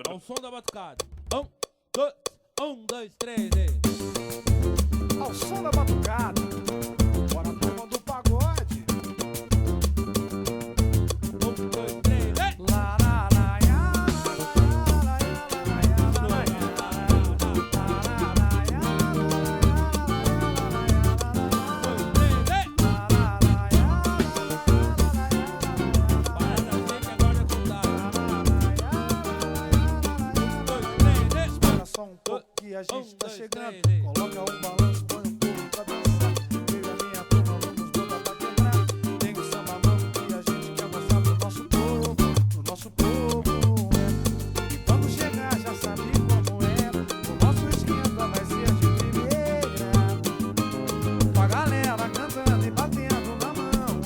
Ao som da batucada. Um, dois, três, e... Ao som da batucada. Bora, turma do pagode. Um, dois, três, e... Lá, lá, lá, lá, que a gente tá chegando. Coloca um balanço, põe um pulo pra dançar. Eu e a minha turma vamos botar pra quebrar. Tem um samba novo que a gente quer mostrar pro nosso povo, pro nosso povo. E quando chegar já sabe como é. O nosso esquenta vai ser de primeira. Com a galera cantando e batendo na mão,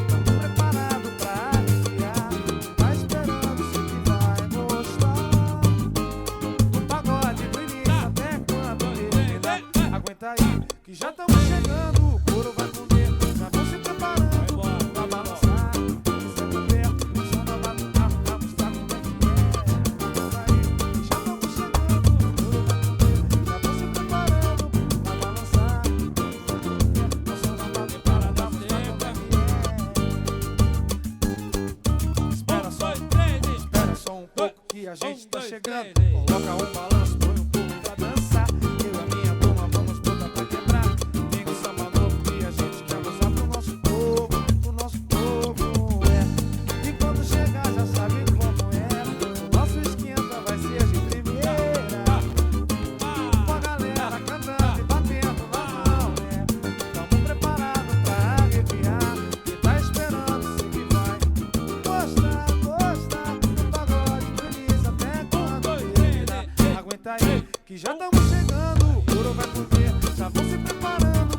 Tamo preparado pra iniciar. Tá esperando, sei que vai gostar. Aguenta aí, que já estamos chegando. O couro vai comer, já vão se preparando pra balançar. Isso é coberto, só na batucada pra mostrar como é que é. Aguenta aí, que já estamos chegando. O couro vai comer, já vão se preparando pra balançar. Isso é coberto, só na batucada pra mostrar como é que é. Espera só um pouco que a gente tá chegando. Coloca um balanço, põe um pouco pra dançar. Eu e a minha turma vamos botar pra quebrar. Tem um samba novo que a gente quer mostrar pro nosso povo, E quando chegar já sabe como é. O nosso esquenta vai ser de primeira. Com a galera cantando e batendo na mão, Tamo preparado pra arrepiar. Quem tá esperando sei que vai gostar do pagode feliz até quando vier. Aguenta aí, que já estamos chegando. O couro vai comer, já vão se preparando